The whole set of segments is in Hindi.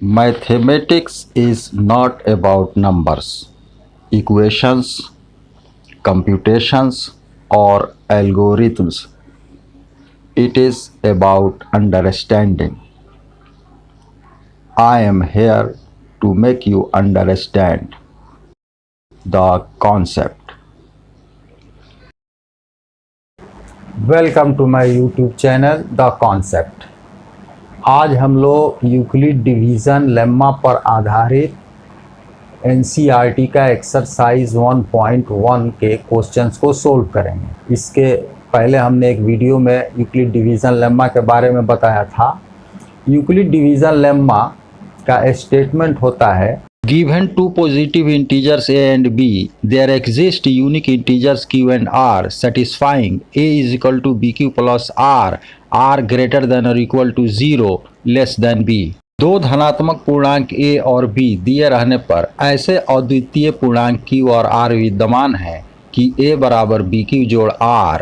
Mathematics is not about numbers, equations, computations, or algorithms. It is about understanding. I am here to make you understand the concept. Welcome to my YouTube channel the concept. आज हम लोग यूक्लिड डिवीज़न लेम्मा पर आधारित एनसीईआरटी का एक्सरसाइज 1.1 के क्वेश्चंस को सोल्व करेंगे। इसके पहले हमने एक वीडियो में यूक्लिड डिवीज़न लेम्मा के बारे में बताया था। यूक्लिड डिवीज़न लेम्मा का स्टेटमेंट होता है, Given two positive integers a and b, there exist unique integers q and r satisfying a is equal to bq plus r greater than or equal to 0 less than b। दो धनात्मक पूर्णांक a और b दिए रहने पर ऐसे अद्वितीय पूर्णांक q और r विद्यमान है कि a बराबर bq जोड़ r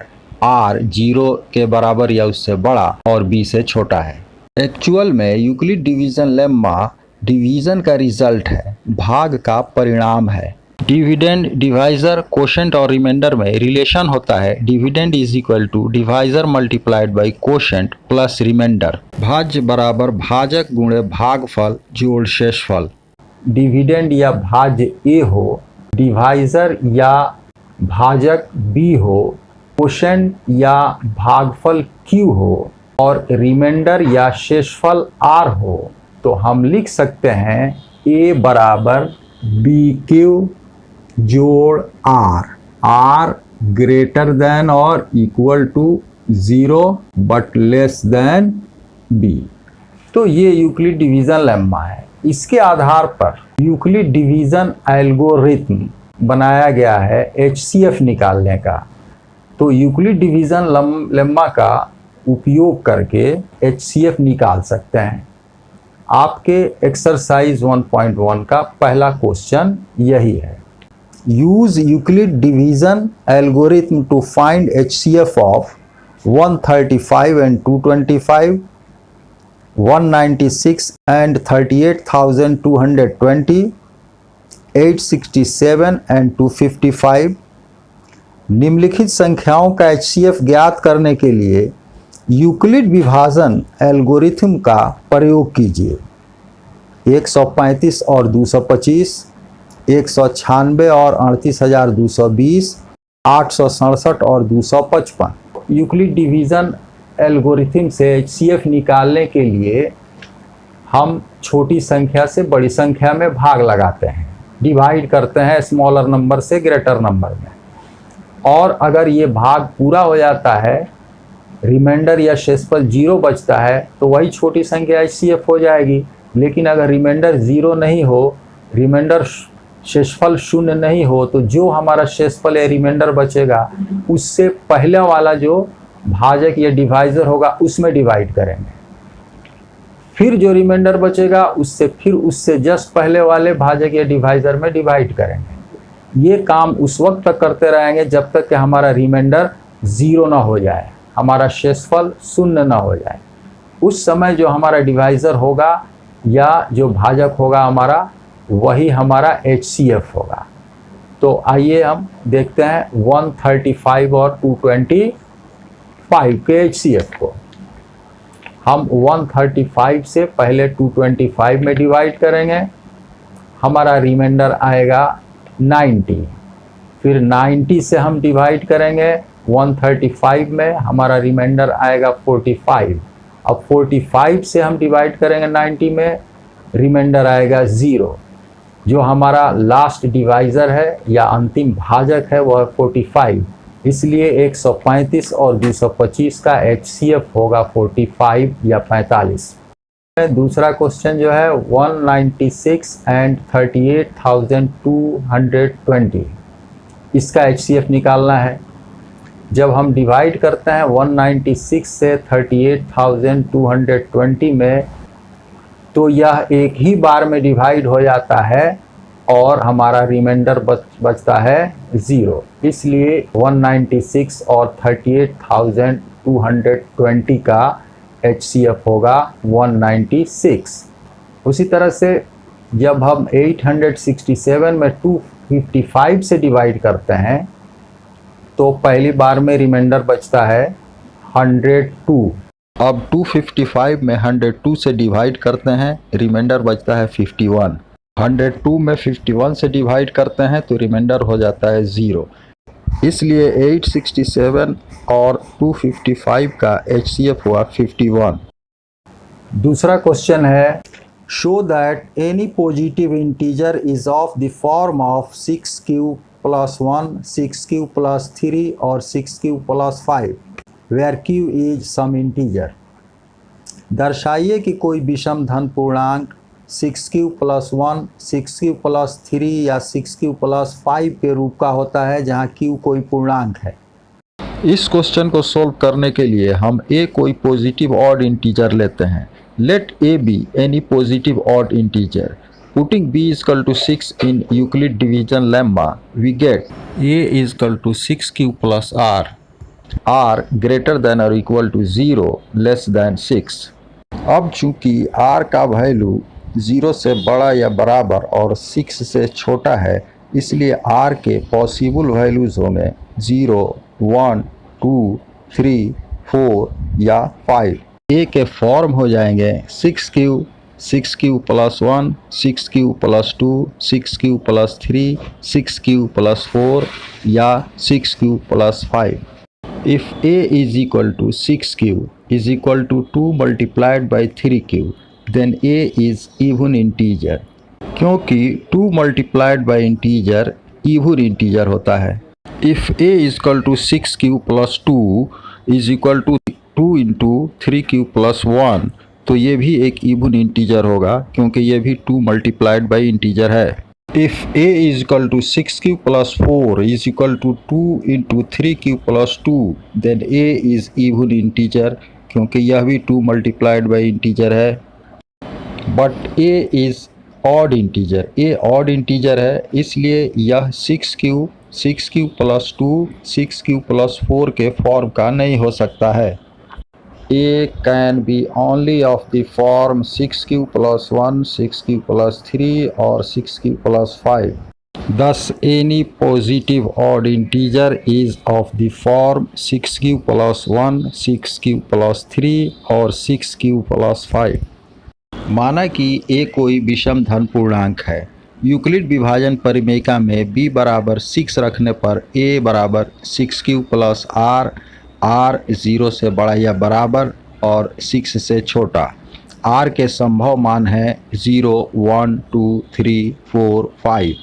0 के बराबर या उससे बड़ा और b से छोटा है। एक्चुअल में यूक्लिड डिवीज़न लेम्मा डिवीज़न का रिजल्ट है, भाग का परिणाम है। डिविडेंड, डिवाइज़र, कोशेंट और रिमाइंडर में रिलेशन होता है dividend is equal to divisor multiplied by quotient plus remainder. भाज्य बराबर भाजक गुणे भागफल जोड़ शेषफल। डिविडेंड या भाज्य ए हो, डिवाइज़र या भाजक बी हो, कोशेंट या भागफल क्यू हो और रिमाइंडर या शेषफल आर हो, तो हम लिख सकते हैं a बराबर बी क्यू जोड़ r ग्रेटर देन और equal to 0 but less than b। तो ये यूक्लिड डिवीज़न लेम्मा है। इसके आधार पर यूक्लिड डिवीज़न एल्गोरिथम बनाया गया है HCF निकालने का। तो यूक्लिड डिवीज़न लेम्मा का उपयोग करके HCF निकाल सकते हैं। आपके एक्सरसाइज 1.1 का पहला क्वेश्चन यही है। Use Euclid division algorithm to find HCF of 135 and 225, 196 and 38,220, 867 and 255। निम्नलिखित संख्याओं का HCF ज्ञात करने के लिए यूक्लिड विभाजन एल्गोरिथम का प्रयोग कीजिए। 135 और 225, 196 और 38,220, 867 और 255। यूक्लिड डिवीज़न एल्गोरिथम से HCF निकालने के लिए हम छोटी संख्या से बड़ी संख्या में भाग लगाते हैं, डिवाइड करते हैं स्मॉलर नंबर से ग्रेटर नंबर में। और अगर ये भाग पूरा हो जाता है, रिमाइंडर या शेषफल 0 बचता है, तो वही छोटी संख्या HCF हो जाएगी। लेकिन अगर रिमाइंडर 0 नहीं हो, रिमाइंडर शेषफल 0 नहीं हो, तो जो हमारा शेषफल या रिमाइंडर बचेगा उससे पहले वाला जो भाजक या डिवाइज़र होगा उसमें डिवाइड करेंगे। फिर जो रिमाइंडर बचेगा उससे जस्ट पहले वाले भाजक या डिवाइज़र में डिवाइड करेंगे। ये काम उस वक्त तक करते रहेंगे जब तक कि हमारा रिमाइंडर 0 ना हो जाए, हमारा शेषफल 0 ना हो जाए। उस समय जो हमारा डिवाइज़र होगा या जो भाजक होगा हमारा, वही हमारा HCF होगा। तो आइए हम देखते हैं 135 और 225 के HCF को। हम 135 से पहले 225 में डिवाइड करेंगे, हमारा रिमाइंडर आएगा 90। फिर 90 से हम डिवाइड करेंगे 135 में, हमारा रिमाइंडर आएगा 45। अब 45 से हम डिवाइड करेंगे 90 में, रिमाइंडर आएगा 0। जो हमारा लास्ट डिवाइज़र है या अंतिम भाजक है वह है 45, इसलिए 135 और 225 का HCF होगा 45 या 45। दूसरा क्वेश्चन जो है 196 एंड 38,220, इसका HCF निकालना है। जब हम डिवाइड करते हैं 196 से 38,220 में, तो यह एक ही बार में डिवाइड हो जाता है और हमारा रिमाइंडर बचता है 0। इसलिए 196 और 38,220 का HCF होगा 196। उसी तरह से जब हम 867 में 255 से डिवाइड करते हैं तो पहली बार में रिमाइंडर बचता है 102। अब 255 में 102 से डिवाइड करते हैं, रिमाइंडर बचता है 51। 102 में 51 से डिवाइड करते हैं तो रिमाइंडर हो जाता है 0। इसलिए 867 और 255 का HCF हुआ 51। दूसरा क्वेश्चन है, show that any positive integer is of the form of 6q + 1, 6q + 3 और 6q + 5 where q is some integer. दर्शाइए कि कोई विषम धन पूर्णांक 6q + 1, 6q + 3 या 6q + 5 के रूप का होता है जहां q कोई पूर्णांक है। इस क्वेश्चन को सोल्व करने के लिए हम a कोई पॉजिटिव ऑड इंटीजर लेते हैं। Let a be any positive odd integer. Putting b = 6 in Euclid division lemma, we get a = 6q + r greater than or equal to 0 less than 6। अब चूंकि r का वैल्यू 0 से बड़ा या बराबर और 6 से छोटा है, इसलिए r के पॉसिबल वैल्यूज़ होंगे 0, 1, 2, 3, 4 या 5। a के फॉर्म हो जाएंगे 6q, 6q + 1, 6q + 2, 6q + 3, 6q + 4 या 6q + 5। If a is equal to 6q is equal to 2 multiplied by 3q, then a is even integer। क्योंकि 2 multiplied by integer even integer होता है। If a is equal to 6q + 2 is equal to 2 into 3q + 1, तो ये भी एक even integer होगा क्योंकि ये भी 2 multiplied by integer है। If a is equal to 6q + 4 is equal to 2 into 3q + 2, then a is even integer क्योंकि यह भी 2 multiplied by integer है। But a is odd integer, a odd integer है, इसलिए यह 6q + 2, 6q + 4 के फॉर्म का नहीं हो सकता है। a can be only of the form 6q + 1, 6q + 3 or 6q + 5. Thus, any positive odd integer is of the form 6q + 1, 6q + 3 or 6q + 5. माना कि a कोई विषम धन पूर्णांक है। यूक्लिड विभाजन परिमेयिका में b = 6 रखने पर a = 6q + r, r 0 से बड़ा या बराबर और 6 से छोटा। r के संभव मान हैं 0, 1, 2, 3, 4, 5।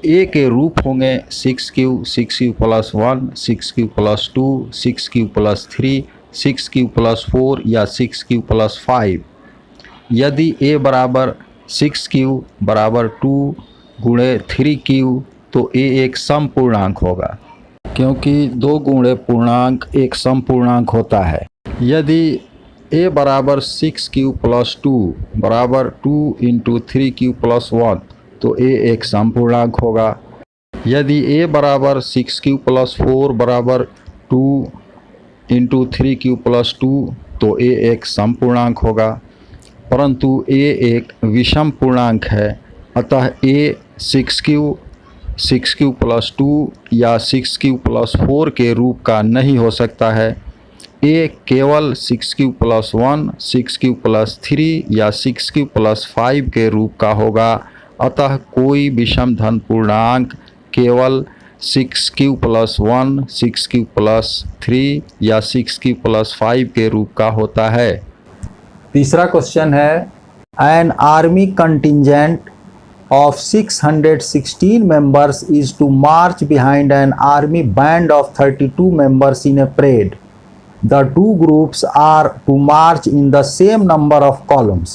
a के रूप होंगे 6q, 6q + 1, 6q + 2, 6q + 3, 6q + 4 या 6q + 5। यदि a = 6q = 2 × 3q तो a एक सम पूर्णांक होगा क्योंकि 2 गुणे पूर्णांक एक सम पूर्णांक होता है। यदि a = 6q + 2 = 2 × 3q + 1 तो a एक सम पूर्णांक होगा। यदि a = 6q + 4 = 2 × 3q + 2 तो a एक सम पूर्णांक होगा, परंतु a एक विषम पूर्णांक है, अतः a 6q + 2 या 6q + 4 के रूप का नहीं हो सकता है। a केवल 6q + 1, 6q + 3 या 6q + 5 के रूप का होगा, अतः कोई विषम धन पूर्णांक केवल 6q + 1, 6q + 3 या 6q + 5 के रूप का होता है। तीसरा क्वेश्चन है, an army contingent of 616 members is to march behind an army band of 32 members in a parade. The two groups are to march in the same number of columns.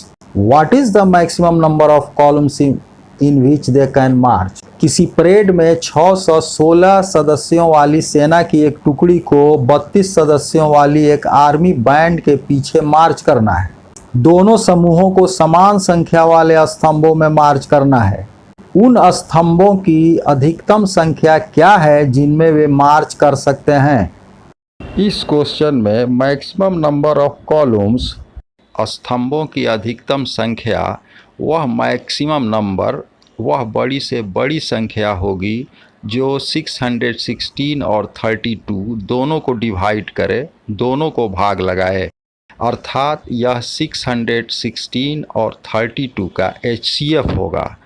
What is the maximum number of columns in which they can march? किसी परेड में 616 सदस्यों वाली सेना की एक टुकड़ी को 32 सदस्यों वाली एक आर्मी बैंड के पीछे मार्च करना है। दोनों समूहों को समान संख्या वाले स्तंभों में मार्च करना है। उन स्तंभों की अधिकतम संख्या क्या है जिनमें वे मार्च कर सकते हैं? इस क्वेश्चन में मैक्सिमम नंबर ऑफ कॉलम्स स्तंभों की अधिकतम संख्या वह मैक्सिमम नंबर, वह बड़ी से बड़ी संख्या होगी जो 616 और 32 दोनों को डिवाइड करे, दोनों को भाग लगाए। अर्थात यह 616 और 32 का HCF होगा।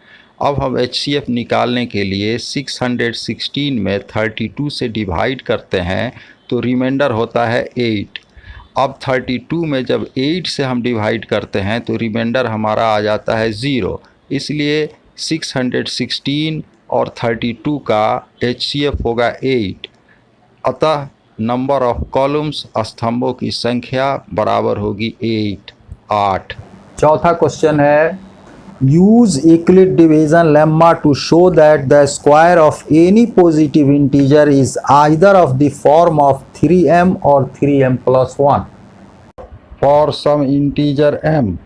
अब हम HCF निकालने के लिए 616 में 32 से डिवाइड करते हैं तो रिमाइंडर होता है 8। अब 32 में जब 8 से हम डिवाइड करते हैं तो रिमाइंडर हमारा आ जाता है 0। इसलिए 616 और 32 का HCF होगा 8। अतः नंबर ऑफ कॉलम्स, स्तंभों की संख्या बराबर होगी 8। चौथा क्वेश्चन है, use Euclid division lemma to show that the square of any positive integer is either of the form of 3m और 3m+1 for some integer m।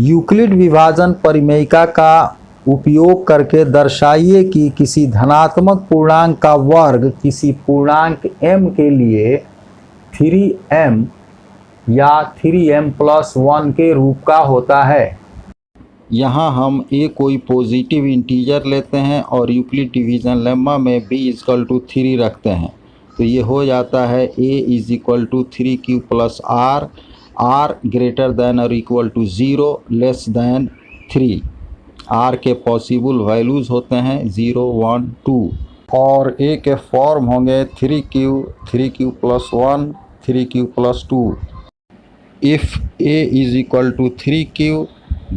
Euclid विभाजन परिमेयिका का उपयोग करके दर्शाइए कि किसी धनात्मक पूर्णांक का वर्ग किसी पूर्णांक m के लिए 3m या 3m+1 के रूप का होता है। यहाँ हम a कोई पॉजिटिव इंटीजर लेते हैं और यूक्लिड डिवीजन लेम्मा में b = 3 रखते हैं, तो ये हो जाता है a = 3q + r, r greater than or equal to 0 less than 3। r के पॉसिबल वैल्यूज़ होते हैं 0, 1, 2 और a के फॉर्म होंगे 3q, 3q + 1, 3q + 2। If a = 3q,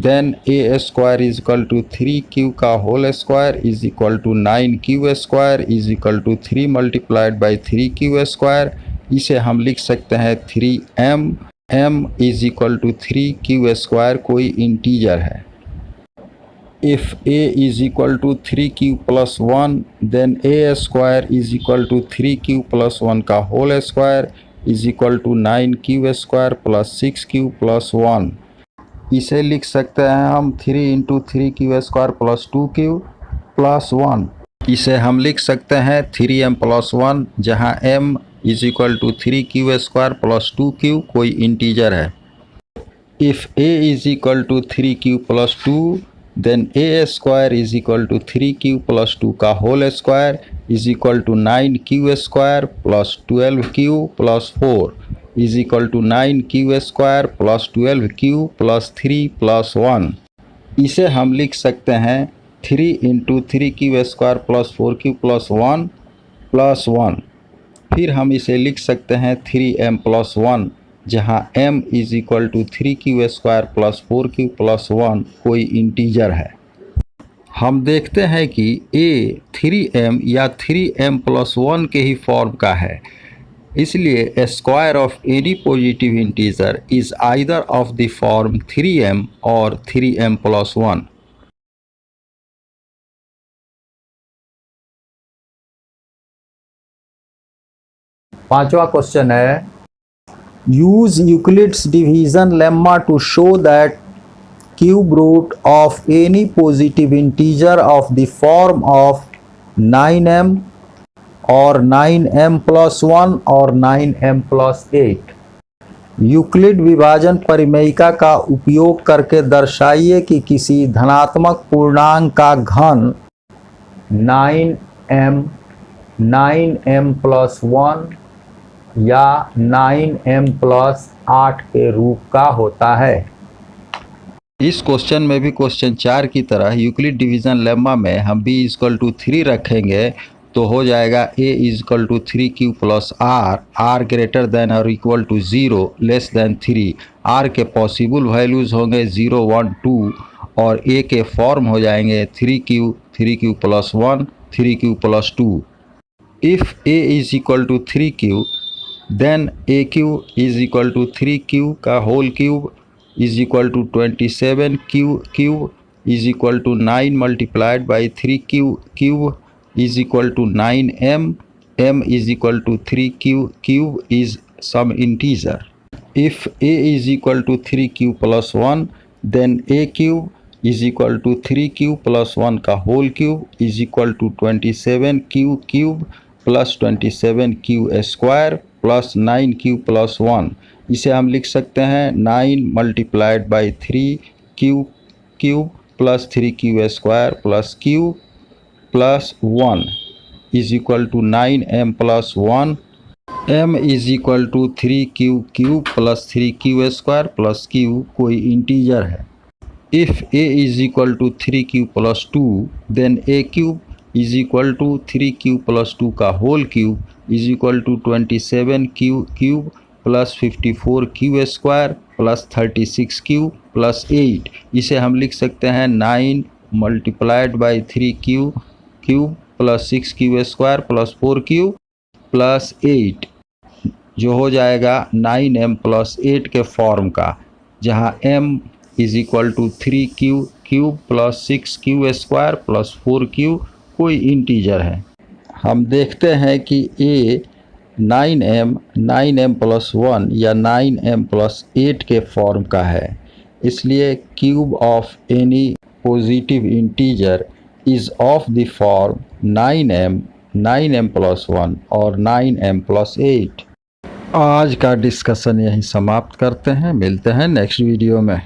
then a square is equal to 3q का whole square is equal to 9q square is equal to 3 multiplied by 3q square। इसे हम लिख सकते हैं 3m, m is equal to 3q square कोई इंटीजर है। If a is equal to 3q + 1, then a square is equal to 3q + 1 का whole square is equal to 9q square plus 6q + 1। इसे लिख सकते हैं हम 3 × 3q square plus 2q plus 1। इसे हम लिख सकते हैं 3m+1, जहां m is equal to 3q square plus 2q कोई इंटीजर है। If a is equal to 3q + 2, then a square is equal to 3q + 2 का whole square is equal to 9q square plus 12q plus 4 is equal to 9q square plus 12q plus 3 plus 1। इसे हम लिख सकते हैं 3 × 3q square plus 4q plus 1 plus 1। फिर हम इसे लिख सकते हैं 3m+1, जहां m is equal to 3q square plus 4q plus 1 कोई इंटीजर है। हम देखते हैं कि a 3m या 3m+1 के ही फॉर्म का है, इसलिए square of any positive integer is either of the form 3m और 3m+1। पांचवा क्वेश्चन है, use Euclid's division lemma to show that cube root of any positive integer of the form of 9m और 9m+1 और 9m+8। यूक्लिड विभाजन परिमेयिका का उपयोग करके दर्शाइए कि किसी धनात्मक पूर्णांक का घन 9m, 9m+1 या 9m+8 के रूप का होता है। इस क्वेश्चन में भी क्वेश्चन 4 की तरह यूक्लिड डिवीजन लेम्मा में हम b = 3 रखेंगे तो हो जाएगा a = 3q + r, r greater than or equal to 0 less than 3। r के पॉसिबल वैल्यूज़ होंगे 0, 1, 2 और a के फॉर्म हो जाएंगे 3q, 3q + 1, 3q + 2। If a is equal to 3q, then aq is equal to 3q का whole cube is equal to 27q cube is equal to 9 multiplied by 3q cube is equal to 9m, m is equal to 3q cube is some integer। If a is equal to 3q + 1, then a cube is equal to 3q + 1 का whole cube is equal to 27q cube plus 27q square plus 9q + 1। इसे हम लिख सकते हैं 9 multiplied by 3q cube plus 3q square plus Q plus 1 is equal to 9m plus 1, m is equal to 3q cube plus 3q square plus q कोई इंटीजर है। If a is equal to 3q plus 2 then a cube is equal to 3q plus 2 का whole cube is equal to 27q cube plus 54q square plus 36q plus 8। इसे हम लिख सकते हैं 9 multiplied by 3q cube plus 6q square plus 4q plus 8, जो हो जाएगा 9m प्लस 8 के फॉर्म का, जहां m is equal to 3q cube plus 6q square plus 4q कोई इंटीजर है। हम देखते हैं कि a 9m प्लस 1 या 9m प्लस 8 के फॉर्म का है, इसलिए cube of any positive integer is of the form 9m plus 1 और 9m प्लस 8। आज का डिस्कशन यहीं समाप्त करते हैं, मिलते हैं नेक्स्ट वीडियो में।